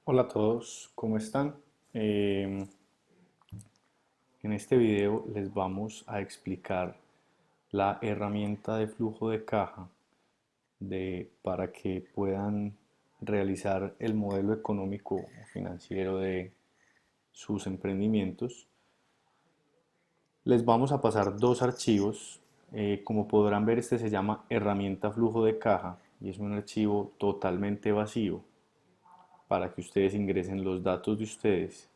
Hola a todos, ¿cómo están? Em, en este video les vamos a explicar la herramienta de flujo de caja para que puedan realizar el modelo económico o financiero de sus emprendimientos. Les vamos a pasar dos archivos. Como podrán ver, este se llama herramienta flujo de caja y es un archivo totalmente vacío para que ustedes ingresen los datos de ustedes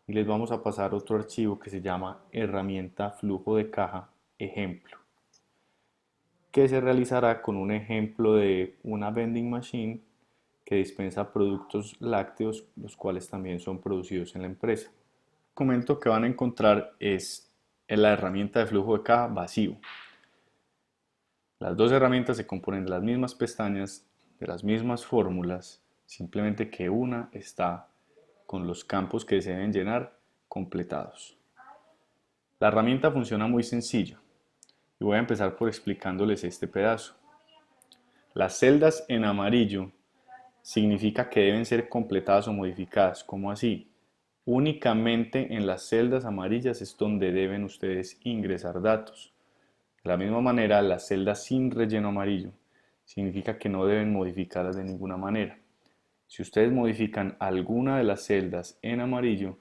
y les vamos a pasar otro archivo que se llama herramienta flujo de caja ejemplo, que se realizará con un ejemplo de una vending machine que dispensa productos lácteos, los cuales también son producidos en la empresa. El documento que van a encontrar es en la herramienta de flujo de caja vacío. Las dos herramientas se componen de las mismas pestañas, de las mismas fórmulas, simplemente que una está con los campos que se deben llenar completados. La herramienta funciona muy sencillo y voy a empezar por explicándoles este pedazo. Las celdas en amarillo significa que deben ser completadas o modificadas. ¿Cómo así? Únicamente en las celdas amarillas es donde deben ustedes ingresar datos. De la misma manera, las celdas sin relleno amarillo significa que no deben modificarlas de ninguna manera. Si ustedes modifican alguna de las celdas en amarillo,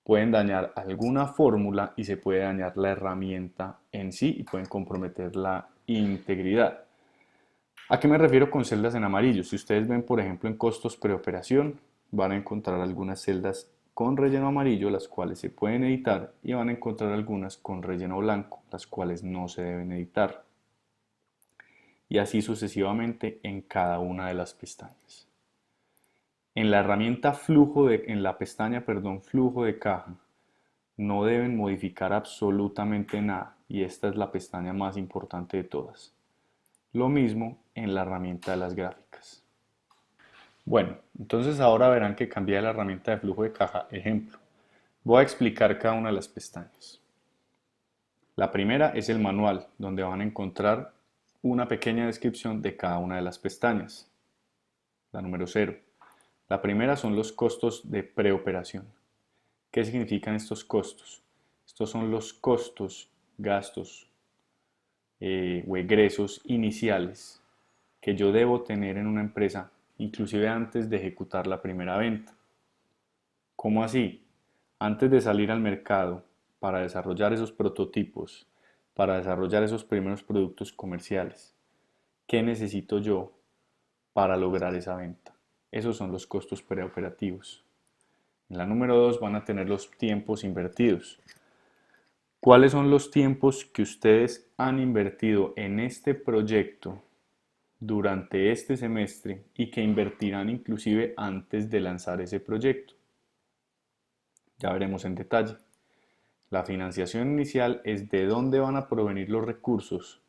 pueden dañar alguna fórmula y se puede dañar la herramienta en sí y pueden comprometer la integridad. ¿A qué me refiero con celdas en amarillo? Si ustedes ven, por ejemplo, en costos preoperación, van a encontrar algunas celdas con relleno amarillo, las cuales se pueden editar, y van a encontrar algunas con relleno blanco, las cuales no se deben editar. Y así sucesivamente en cada una de las pestañas. En la herramienta en la pestaña, flujo de caja, no deben modificar absolutamente nada y esta es la pestaña más importante de todas. Lo mismo en la herramienta de las gráficas. Bueno, entonces ahora verán que cambié la herramienta de flujo de caja ejemplo. Voy a explicar cada una de las pestañas. La primera es el manual, donde van a encontrar una pequeña descripción de cada una de las pestañas. La número 0. La primera son los costos de preoperación. ¿Qué significan estos costos? Estos son los costos, gastos o egresos iniciales que yo debo tener en una empresa, inclusive antes de ejecutar la primera venta. ¿Cómo así? Antes de salir al mercado para desarrollar esos prototipos, para desarrollar esos primeros productos comerciales, ¿qué necesito yo para lograr esa venta? Esos son los costos preoperativos. En la número 2 van a tener los tiempos invertidos. ¿Cuáles son los tiempos que ustedes han invertido en este proyecto durante este semestre y que invertirán inclusive antes de lanzar ese proyecto? Ya veremos en detalle. La financiación inicial es de dónde van a provenir los recursos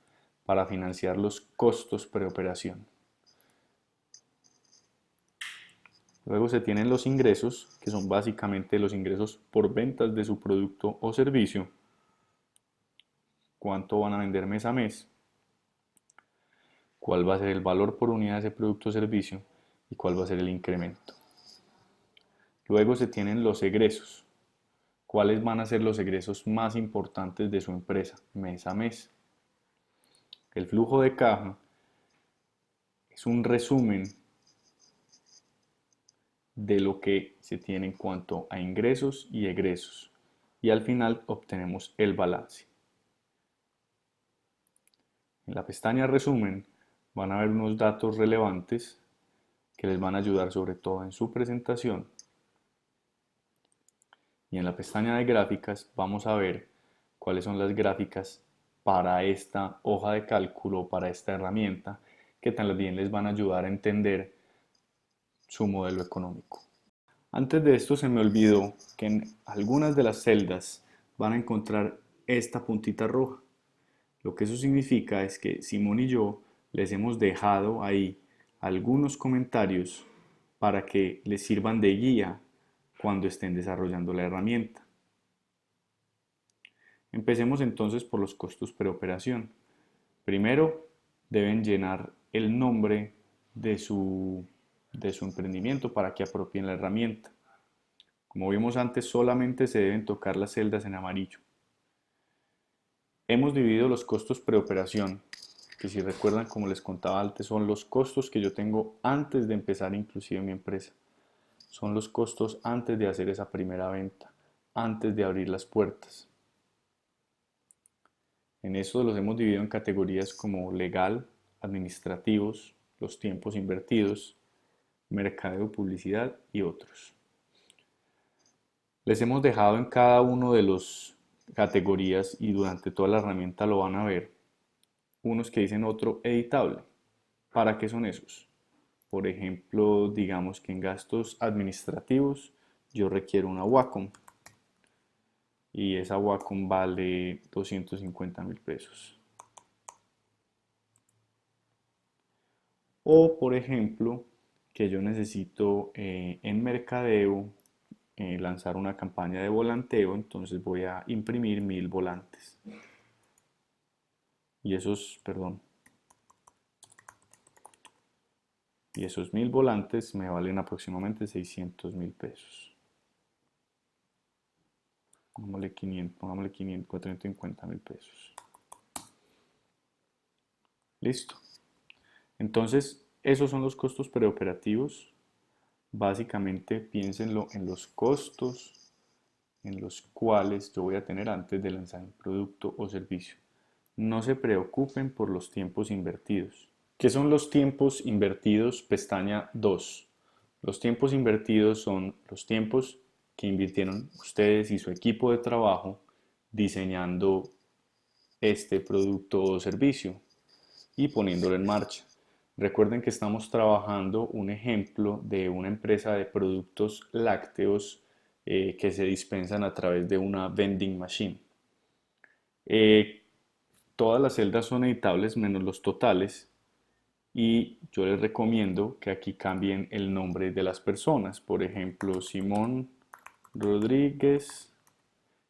para financiar los costos preoperación. Luego se tienen los ingresos, que son básicamente los ingresos por ventas de su producto o servicio. Cuánto van a vender mes a mes, cuál va a ser el valor por unidad de ese producto o servicio y cuál va a ser el incremento. Luego se tienen los egresos. ¿Cuáles van a ser los egresos más importantes de su empresa mes a mes? El flujo de caja es un resumen de lo que se tiene en cuanto a ingresos y egresos y al final obtenemos el balance. En la pestaña resumen van a ver unos datos relevantes que les van a ayudar sobre todo en su presentación y en la pestaña de gráficas vamos a ver cuáles son las gráficas para esta hoja de cálculo, para esta herramienta que también les van a ayudar a entender su modelo económico. Antes de esto se me olvidó que en algunas de las celdas van a encontrar esta puntita roja. Lo que eso significa es que Simón y yo les hemos dejado ahí algunos comentarios para que les sirvan de guía cuando estén desarrollando la herramienta. Empecemos entonces por los costos preoperación. Primero deben llenar el nombre de su de su emprendimiento para que apropien la herramienta. Como vimos antes, solamente se deben tocar las celdas en amarillo. Hemos dividido los costos preoperación, que si recuerdan, como les contaba antes, son los costos que yo tengo antes de empezar inclusive mi empresa. Son los costos antes de hacer esa primera venta, antes de abrir las puertas. En eso los hemos dividido en categorías como legal, administrativos, los tiempos invertidos, mercadeo, publicidad y otros. Les hemos dejado en cada uno de los categorías y durante toda la herramienta lo van a ver, unos que dicen otro editable. ¿Para qué son esos? Por ejemplo, digamos que en gastos administrativos yo requiero una Wacom y esa Wacom vale 250.000 pesos. O por ejemplo, que yo necesito en mercadeo lanzar una campaña de volanteo, entonces voy a imprimir 1000 volantes. Y esos 1000 volantes me valen aproximadamente 600.000 pesos. Pongámosle 450.000 pesos. Listo. Entonces, esos son los costos preoperativos. Básicamente, piénsenlo en los costos en los cuales yo voy a tener antes de lanzar un producto o servicio. No se preocupen por los tiempos invertidos. ¿Qué son los tiempos invertidos? Pestaña 2. Los tiempos invertidos son los tiempos que invirtieron ustedes y su equipo de trabajo diseñando este producto o servicio y poniéndolo en marcha. Recuerden que estamos trabajando un ejemplo de una empresa de productos lácteos que se dispensan a través de una vending machine. Eh, Todas las celdas son editables menos los totales y yo les recomiendo que aquí cambien el nombre de las personas. Por ejemplo, Simón Rodríguez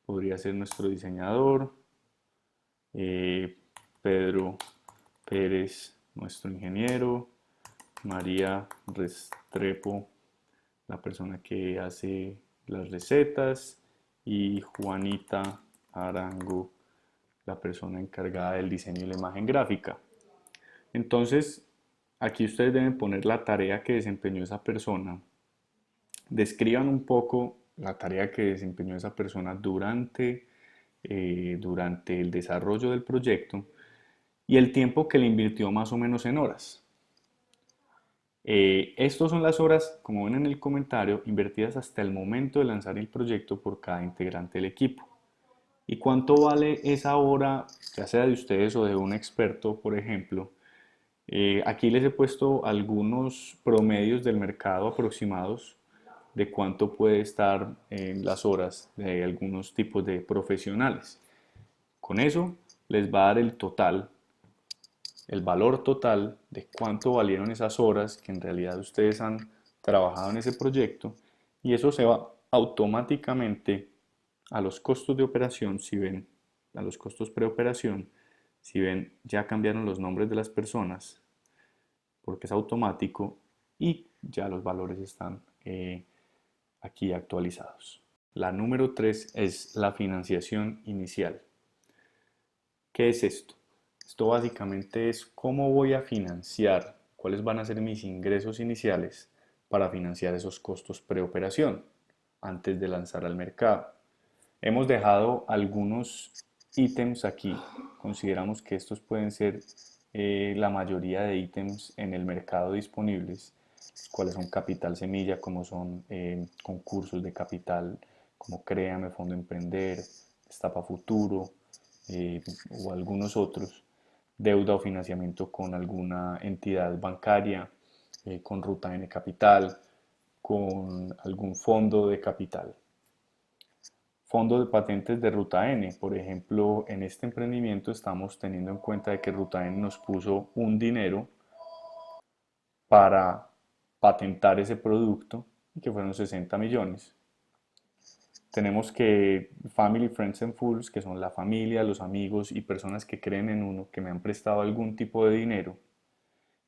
podría ser nuestro diseñador, Pedro Pérez, nuestro ingeniero, María Restrepo, la persona que hace las recetas, y Juanita Arango, la persona encargada del diseño y la imagen gráfica. Entonces, aquí ustedes deben poner la tarea que desempeñó esa persona. Describan un poco la tarea que desempeñó esa persona durante el desarrollo del proyecto y el tiempo que le invirtió más o menos en horas. Estas son las horas, como ven en el comentario, invertidas hasta el momento de lanzar el proyecto por cada integrante del equipo. ¿Y cuánto vale esa hora, ya sea de ustedes o de un experto, por ejemplo? Aquí les he puesto algunos promedios del mercado aproximados de cuánto puede estar en las horas de algunos tipos de profesionales. Con eso les va a dar el valor total de cuánto valieron esas horas que en realidad ustedes han trabajado en ese proyecto, y eso se va automáticamente a los costos de operación. Si ven, a los costos preoperación, si ven, ya cambiaron los nombres de las personas porque es automático y ya los valores están aquí actualizados. La número 3 es la financiación inicial. ¿Qué es esto? Esto básicamente es cómo voy a financiar, cuáles van a ser mis ingresos iniciales para financiar esos costos preoperación antes de lanzar al mercado. Hemos dejado algunos ítems aquí. Consideramos que estos pueden ser la mayoría de ítems en el mercado disponibles, cuáles son capital semilla, como son concursos de capital, como Créame, Fondo Emprender, Destapa Futuro, o algunos otros, deuda o financiamiento con alguna entidad bancaria, con Ruta N Capital, con algún fondo de capital. Fondo de patentes de Ruta N, por ejemplo, en este emprendimiento estamos teniendo en cuenta de que Ruta N nos puso un dinero para patentar ese producto, que fueron 60 millones. Tenemos que Family, Friends and Fools, que son la familia, los amigos y personas que creen en uno, que me han prestado algún tipo de dinero.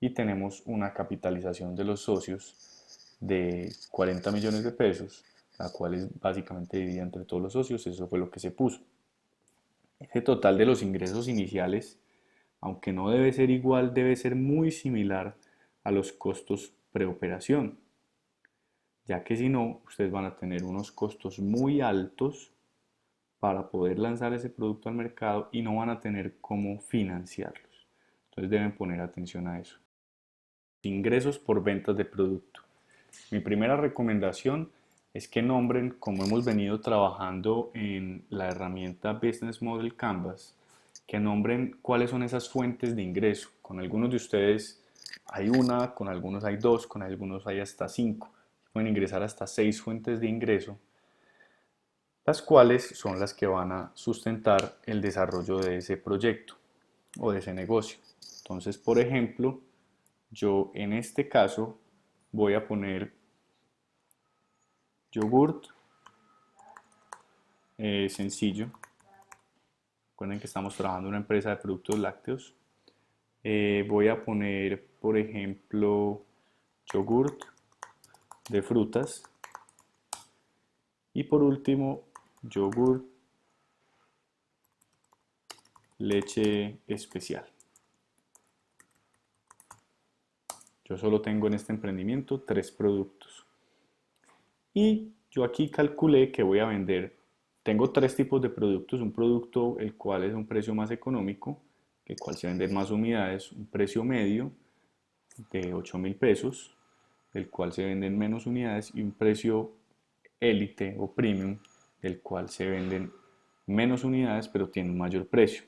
y tenemos una capitalización de los socios de 40 millones de pesos, la cual es básicamente dividida entre todos los socios. Eso fue lo que se puso. Ese total de los ingresos iniciales, aunque no debe ser igual, debe ser muy similar a los costos preoperación, ya que si no, ustedes van a tener unos costos muy altos para poder lanzar ese producto al mercado y no van a tener cómo financiarlos. Entonces deben poner atención a eso. Ingresos por ventas de producto. Mi primera recomendación es que nombren, como hemos venido trabajando en la herramienta Business Model Canvas, que nombren cuáles son esas fuentes de ingreso. Con algunos de ustedes hay una, con algunos hay dos, con algunos hay hasta 5. Pueden ingresar hasta 6 fuentes de ingreso, las cuales son las que van a sustentar el desarrollo de ese proyecto o de ese negocio. Entonces, por ejemplo, yo en este caso voy a poner yogurt sencillo. Recuerden que estamos trabajando en una empresa de productos lácteos. Voy a poner, por ejemplo, yogurt de frutas. Y por último, yogurt leche especial. Yo solo tengo en este emprendimiento 3 productos. Y yo aquí calculé que voy a vender. Tengo 3 tipos de productos. Un producto el cual es un precio más económico, el cual se venden más unidades. Un precio medio de 8.000 pesos, del cual se venden menos unidades. Y un precio élite o premium, del cual se venden menos unidades pero tiene un mayor precio.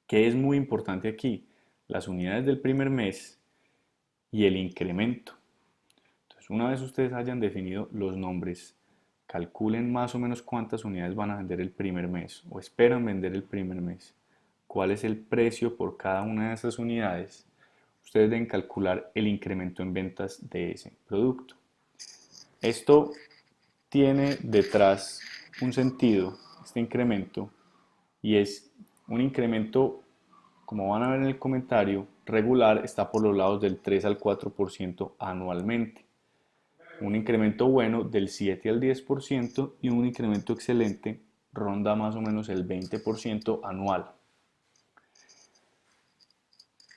¿Qué es muy importante aquí? Las unidades del primer mes y el incremento. Entonces, una vez ustedes hayan definido los nombres, calculen más o menos cuántas unidades van a vender el primer mes o esperan vender el primer mes. ¿Cuál es el precio por cada una de esas unidades? Ustedes deben calcular el incremento en ventas de ese producto. Esto tiene detrás un sentido, este incremento, y es un incremento, como van a ver en el comentario, regular está por los lados del 3 al 4% anualmente. Un incremento bueno del 7 al 10% y un incremento excelente ronda más o menos el 20% anual.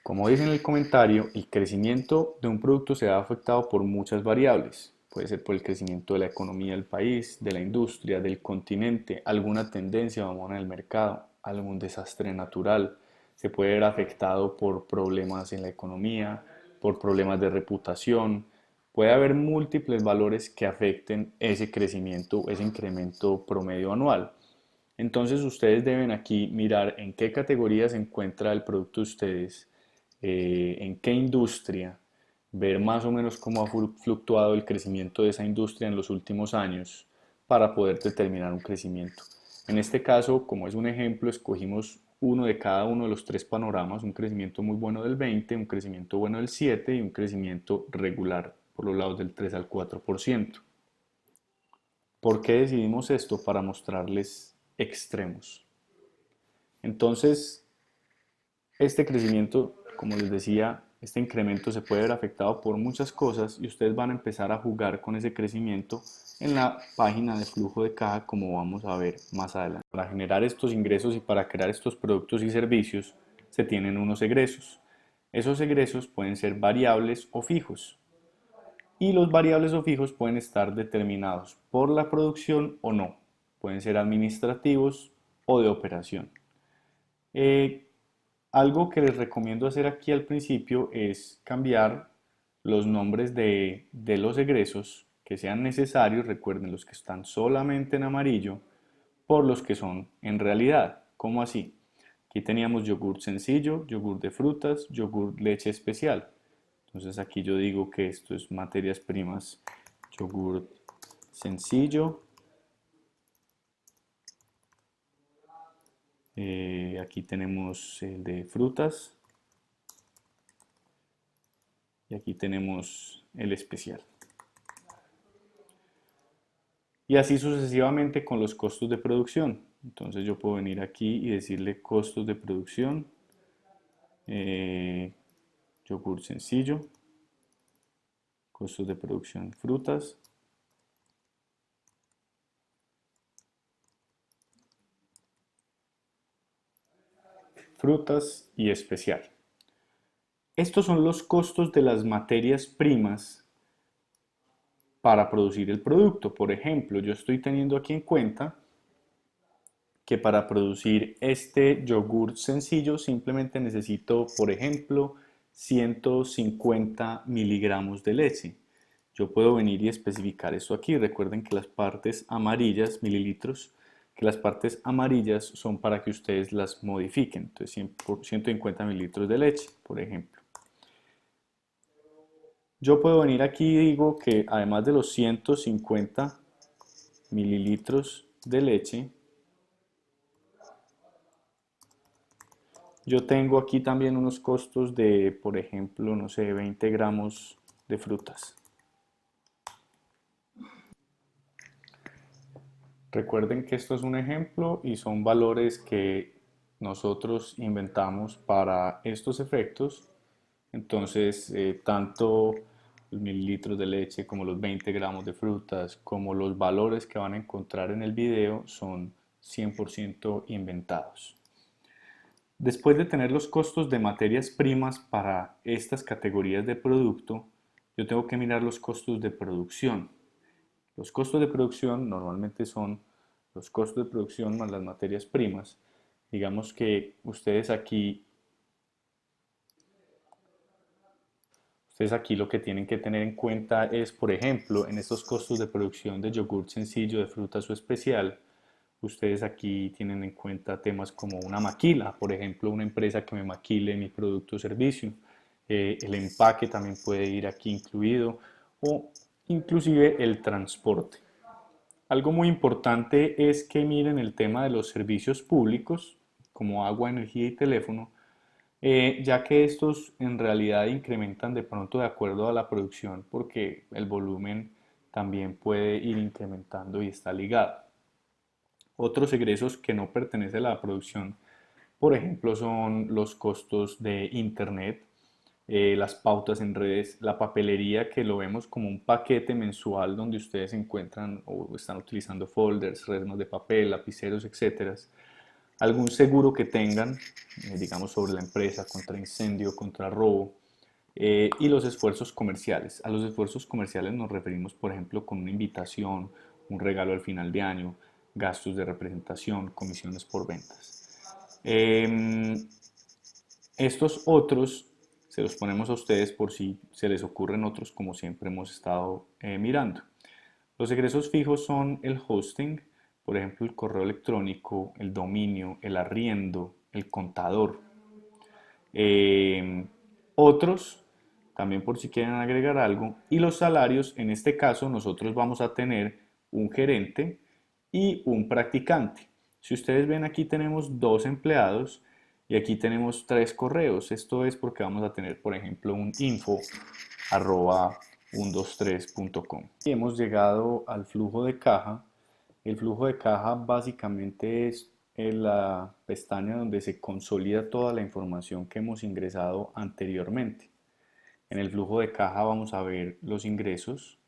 Como dice en el comentario, el crecimiento de un producto se ve afectado por muchas variables. Puede ser por el crecimiento de la economía del país, de la industria, del continente, alguna tendencia o en el mercado, algún desastre natural. Se puede ver afectado por problemas en la economía, por problemas de reputación. Puede haber múltiples valores que afecten ese crecimiento, ese incremento promedio anual. Entonces ustedes deben aquí mirar en qué categoría se encuentra el producto de ustedes, en qué industria, ver más o menos cómo ha fluctuado el crecimiento de esa industria en los últimos años para poder determinar un crecimiento. En este caso, como es un ejemplo, escogimos uno de cada uno de los 3 panoramas, un crecimiento muy bueno del 20, un crecimiento bueno del 7 y un crecimiento regular por los lados del 3 al 4%. ¿Por qué decidimos esto? Para mostrarles extremos. Entonces, este crecimiento, como les decía, este incremento se puede ver afectado por muchas cosas y ustedes van a empezar a jugar con ese crecimiento en la página de flujo de caja, como vamos a ver más adelante. Para generar estos ingresos y para crear estos productos y servicios se tienen unos egresos. Esos egresos pueden ser variables o fijos. Y los variables o fijos pueden estar determinados por la producción o no. Pueden ser administrativos o de operación. Algo que les recomiendo hacer aquí al principio es cambiar los nombres de los egresos que sean necesarios, recuerden los que están solamente en amarillo, por los que son en realidad. ¿Cómo así? Aquí teníamos yogur sencillo, yogur de frutas, yogur leche especial. Entonces aquí yo digo que esto es materias primas, yogur sencillo. Aquí tenemos el de frutas y aquí tenemos el especial. Y así sucesivamente con los costos de producción. Entonces yo puedo venir aquí y decirle costos de producción. yogur sencillo, costos de producción, frutas, frutas y especial. Estos son los costos de las materias primas para producir el producto. Por ejemplo, yo estoy teniendo aquí en cuenta que para producir este yogur sencillo simplemente necesito, por ejemplo, 150 miligramos de leche. Yo puedo venir y especificar esto aquí. Recuerden que las partes amarillas, mililitros, que las partes amarillas son para que ustedes las modifiquen. Entonces, 150 mililitros de leche, por ejemplo. Yo puedo venir aquí y digo que además de los 150 mililitros de leche, yo tengo aquí también unos costos de, por ejemplo, no sé, 20 gramos de frutas. Recuerden que esto es un ejemplo y son valores que nosotros inventamos para estos efectos. Entonces, tanto los mililitros de leche como los 20 gramos de frutas, como los valores que van a encontrar en el video son 100% inventados. Después de tener los costos de materias primas para estas categorías de producto, yo tengo que mirar los costos de producción. Los costos de producción normalmente son los costos de producción más las materias primas. Digamos que ustedes aquí lo que tienen que tener en cuenta es, por ejemplo, en estos costos de producción de yogur sencillo, de frutas o especial, ustedes aquí tienen en cuenta temas como una maquila, por ejemplo, una empresa que me maquile mi producto o servicio. El empaque también puede ir aquí incluido o inclusive el transporte. Algo muy importante es que miren el tema de los servicios públicos, como agua, energía y teléfono, ya que estos en realidad incrementan de pronto de acuerdo a la producción, porque el volumen también puede ir incrementando y está ligado. Otros egresos que no pertenecen a la producción, por ejemplo, son los costos de internet, las pautas en redes, la papelería, que lo vemos como un paquete mensual donde ustedes encuentran o están utilizando folders, resmas de papel, lapiceros, etcétera. Algún seguro que tengan, digamos, sobre la empresa contra incendio, contra robo, y los esfuerzos comerciales. A los esfuerzos comerciales nos referimos, por ejemplo, con una invitación, un regalo al final de año, gastos de representación, comisiones por ventas. Estos otros se los ponemos a ustedes por si se les ocurren otros, como siempre hemos estado mirando. Los egresos fijos son el hosting, por ejemplo, el correo electrónico, el dominio, el arriendo, el contador. Eh, Otros, también por si quieren agregar algo, y los salarios, en este caso nosotros vamos a tener un gerente y un practicante. Si ustedes ven, aquí tenemos dos empleados y aquí tenemos tres correos. Esto es porque vamos a tener, por ejemplo, un info@123.com. Y hemos llegado al flujo de caja. El flujo de caja básicamente es en la pestaña donde se consolida toda la información que hemos ingresado anteriormente. En el flujo de caja vamos a ver los ingresos,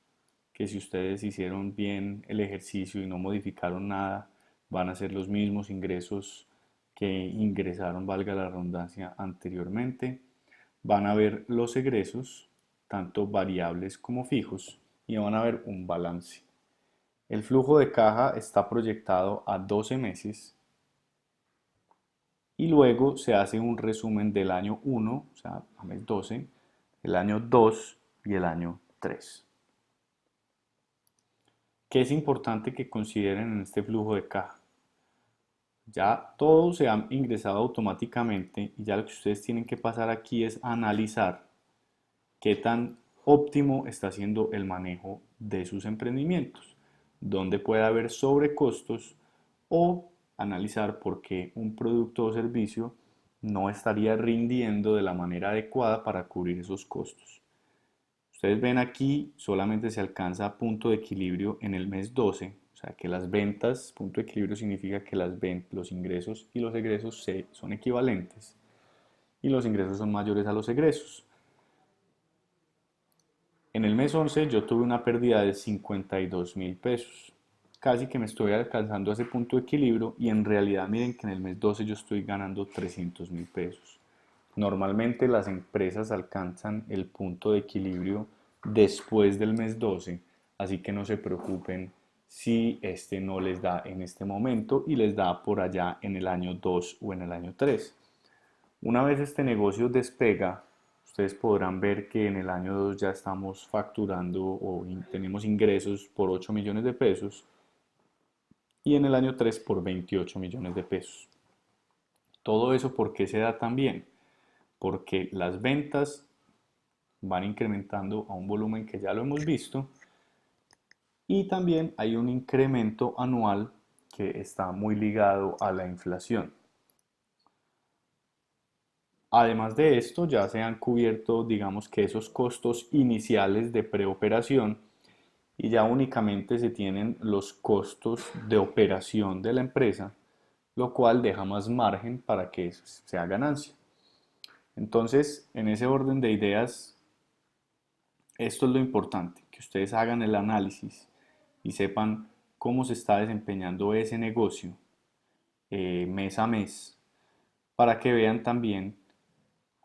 que si ustedes hicieron bien el ejercicio y no modificaron nada, van a ser los mismos ingresos que ingresaron, valga la redundancia, anteriormente. Van a ver los egresos, tanto variables como fijos, y van a ver un balance. El flujo de caja está proyectado a 12 meses y luego se hace un resumen del año 1, o sea, a mes 12, el año 2 y el año 3. ¿Qué es importante que consideren en este flujo de caja? Ya todo se ha ingresado automáticamente y ya lo que ustedes tienen que pasar aquí es analizar qué tan óptimo está siendo el manejo de sus emprendimientos, dónde puede haber sobrecostos o analizar por qué un producto o servicio no estaría rindiendo de la manera adecuada para cubrir esos costos. Ustedes ven aquí, solamente se alcanza punto de equilibrio en el mes 12, o sea que las ventas, punto de equilibrio significa que los ingresos y los egresos son equivalentes y los ingresos son mayores a los egresos. En el mes 11 yo tuve una pérdida de 52.000 pesos. Casi que me estoy alcanzando a ese punto de equilibrio y en realidad miren que en el mes 12 yo estoy ganando 300.000 pesos. Normalmente las empresas alcanzan el punto de equilibrio después del mes 12, así que no se preocupen si este no les da en este momento y les da por allá en el año 2 o en el año 3. Una vez este negocio despega, ustedes podrán ver que en el año 2 ya estamos facturando o tenemos ingresos por 8 millones de pesos y en el año 3 por 28 millones de pesos. Todo eso, ¿por qué se da tan bien? Porque las ventas van incrementando a un volumen que ya lo hemos visto y también hay un incremento anual que está muy ligado a la inflación. Además de esto, ya se han cubierto, digamos que esos costos iniciales de preoperación y ya únicamente se tienen los costos de operación de la empresa, lo cual deja más margen para que sea ganancia. Entonces, en ese orden de ideas, esto es lo importante, que ustedes hagan el análisis y sepan cómo se está desempeñando ese negocio mes a mes, para que vean también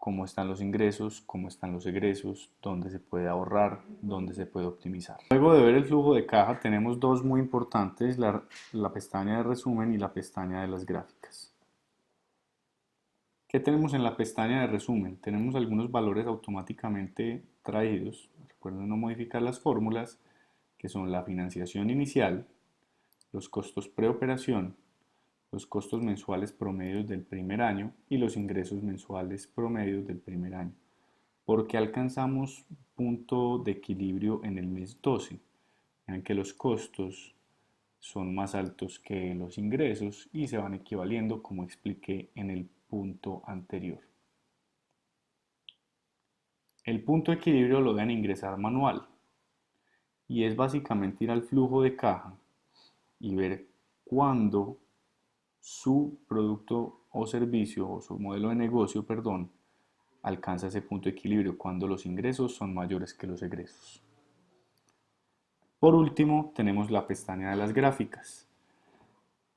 cómo están los ingresos, cómo están los egresos, dónde se puede ahorrar, dónde se puede optimizar. Luego de ver el flujo de caja tenemos dos muy importantes, la pestaña de resumen y la pestaña de las gráficas. ¿Qué tenemos en la pestaña de resumen? Tenemos algunos valores automáticamente traídos. Recuerden no modificar las fórmulas, que son la financiación inicial, los costos preoperación, los costos mensuales promedios del primer año y los ingresos mensuales promedios del primer año. ¿Por qué alcanzamos punto de equilibrio en el mes 12? Vean que los costos son más altos que los ingresos y se van equivaliendo como expliqué en el punto anterior. El punto de equilibrio lo deben ingresar manual y es básicamente ir al flujo de caja y ver cuándo su producto o servicio o su modelo de negocio, perdón, alcanza ese punto de equilibrio cuando los ingresos son mayores que los egresos. Por último, tenemos la pestaña de las gráficas,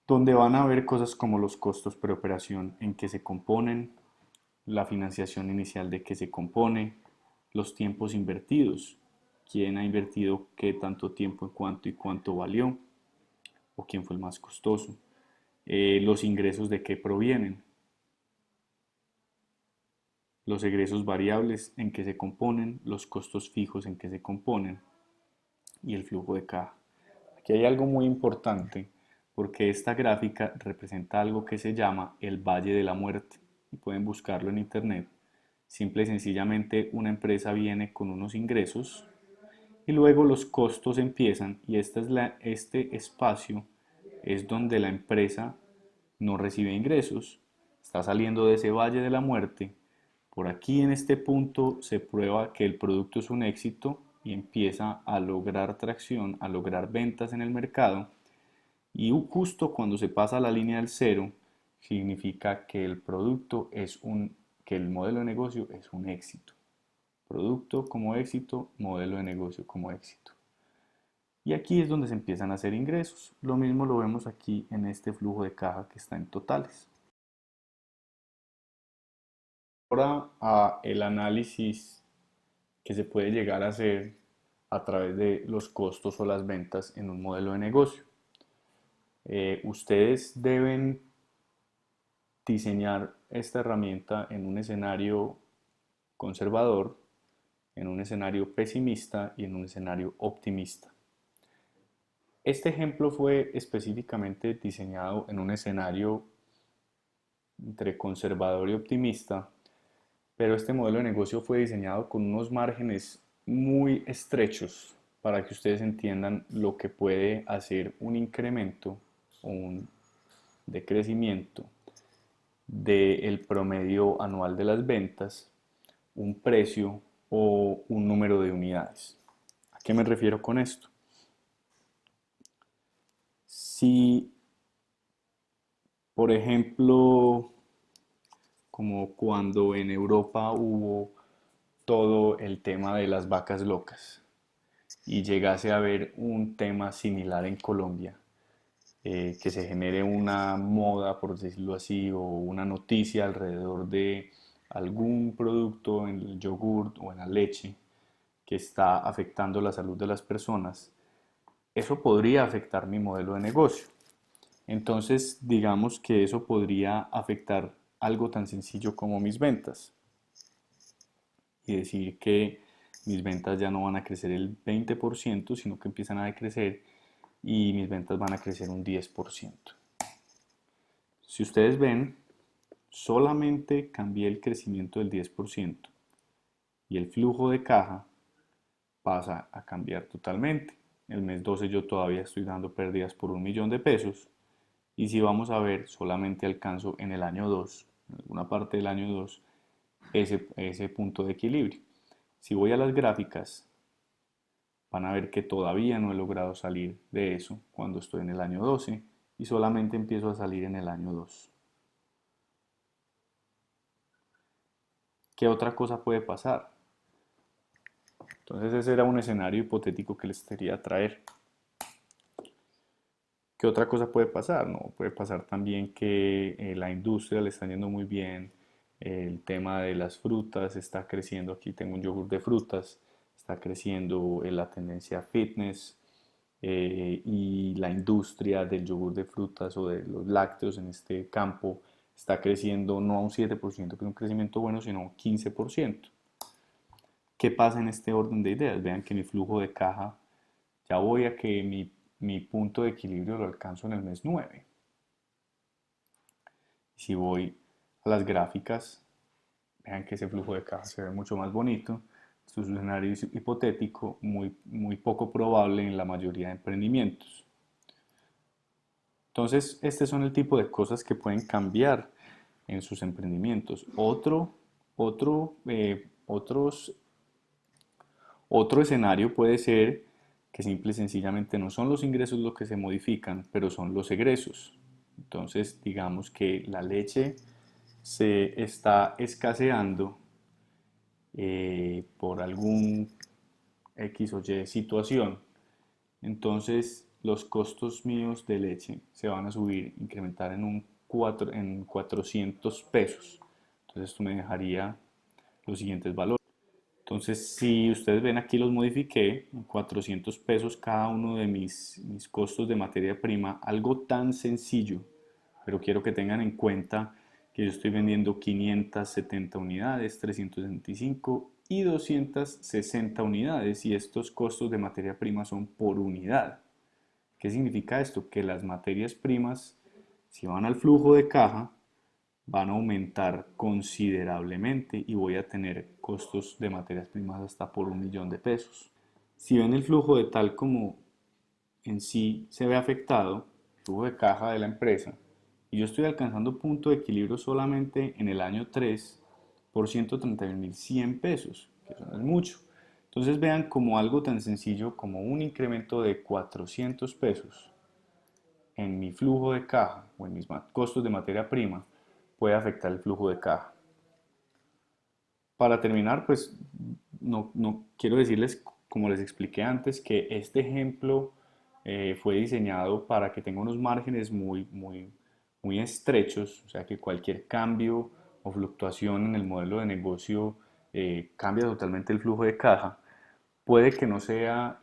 donde van a ver cosas como los costos preoperación en que se componen, la financiación inicial de que se compone, los tiempos invertidos, quién ha invertido qué tanto tiempo en cuánto y cuánto valió, o quién fue el más costoso, los ingresos de qué provienen, los egresos variables en que se componen, los costos fijos en que se componen y el flujo de caja. Aquí hay algo muy importante porque esta gráfica representa algo que se llama el Valle de la Muerte y pueden buscarlo en internet. Simple y sencillamente una empresa viene con unos ingresos y luego los costos empiezan y este espacio es donde la empresa no recibe ingresos, está saliendo de ese valle de la muerte. Por aquí en este punto se prueba que el producto es un éxito y empieza a lograr tracción, a lograr ventas en el mercado y justo cuando se pasa a la línea del cero significa que el producto que el modelo de negocio es un éxito. Producto como éxito, modelo de negocio como éxito. Y aquí es donde se empiezan a hacer ingresos. Lo mismo lo vemos aquí en este flujo de caja que está en totales. Ahora el análisis que se puede llegar a hacer a través de los costos o las ventas en un modelo de negocio. Ustedes deben diseñar esta herramienta en un escenario conservador, en un escenario pesimista y en un escenario optimista. Este ejemplo fue específicamente diseñado en un escenario entre conservador y optimista, pero este modelo de negocio fue diseñado con unos márgenes muy estrechos para que ustedes entiendan lo que puede hacer un incremento o un decrecimiento del promedio anual de las ventas, un precio o un número de unidades. ¿A qué me refiero con esto? Si, por ejemplo, como cuando en Europa hubo todo el tema de las vacas locas, y llegase a haber un tema similar en Colombia, que se genere una moda, por decirlo así, o una noticia alrededor de algún producto en el yogurt o en la leche que está afectando la salud de las personas, eso podría afectar mi modelo de negocio. Entonces, digamos que eso podría afectar algo tan sencillo como mis ventas y decir que mis ventas ya no van a crecer el 20%, sino que empiezan a decrecer y mis ventas van a crecer un 10%. Si ustedes ven, solamente cambié el crecimiento del 10% y el flujo de caja pasa a cambiar totalmente. El mes 12 yo todavía estoy dando pérdidas por 1.000.000 de pesos y si vamos a ver, solamente alcanzo en el año 2, en alguna parte del año 2, ese punto de equilibrio. Si voy a las gráficas, van a ver que todavía no he logrado salir de eso cuando estoy en el año 12 y solamente empiezo a salir en el año 2. ¿Qué otra cosa puede pasar? Entonces ese era un escenario hipotético que les quería traer. ¿Qué otra cosa puede pasar? No, puede pasar también que la industria le está yendo muy bien, el tema de las frutas está creciendo, aquí tengo un yogur de frutas, está creciendo la tendencia fitness y la industria del yogur de frutas o de los lácteos en este campo está creciendo no a un 7%, que es un crecimiento bueno, sino a un 15%. ¿Qué pasa en este orden de ideas? Vean que mi flujo de caja, ya voy a que mi punto de equilibrio lo alcanzo en el mes 9. Si voy a las gráficas, vean que ese flujo de caja se ve mucho más bonito. Esto es un escenario hipotético muy poco probable en la mayoría de emprendimientos. Entonces, este son el tipo de cosas que pueden cambiar en sus emprendimientos. Otro escenario puede ser que simple y sencillamente no son los ingresos los que se modifican, pero son los egresos. Entonces, digamos que la leche se está escaseando por algún X o Y situación. Entonces, los costos míos de leche se van a subir, incrementar en 400 pesos. Entonces, esto me dejaría los siguientes valores. Entonces, si ustedes ven aquí los modifiqué en 400 pesos cada uno de mis costos de materia prima, algo tan sencillo, pero quiero que tengan en cuenta que yo estoy vendiendo 570 unidades, 365 y 260 unidades y estos costos de materia prima son por unidad. ¿Qué significa esto? Que las materias primas, si van al flujo de caja, van a aumentar considerablemente y voy a tener costos de materias primas hasta por 1.000.000 de pesos. Si ven el flujo de tal como en sí se ve afectado, el flujo de caja de la empresa, y yo estoy alcanzando punto de equilibrio solamente en el año 3 por 131.100 pesos, que eso no es mucho. Entonces vean como algo tan sencillo como un incremento de 400 pesos en mi flujo de caja o en mis costos de materia prima puede afectar el flujo de caja. Para terminar, pues no quiero decirles, como les expliqué antes, que este ejemplo fue diseñado para que tenga unos márgenes muy estrechos, o sea que cualquier cambio o fluctuación en el modelo de negocio cambia totalmente el flujo de caja. Puede que no sea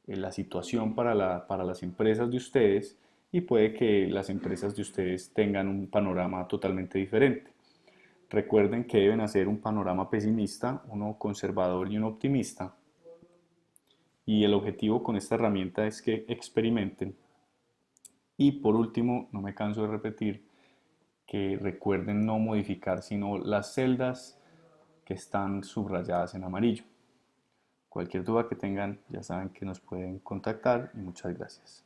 la situación para las empresas de ustedes y puede que las empresas de ustedes tengan un panorama totalmente diferente. Recuerden que deben hacer un panorama pesimista, uno conservador y uno optimista. Y el objetivo con esta herramienta es que experimenten. Y por último, no me canso de repetir que recuerden no modificar sino las celdas que están subrayadas en amarillo. Cualquier duda que tengan, ya saben que nos pueden contactar y muchas gracias.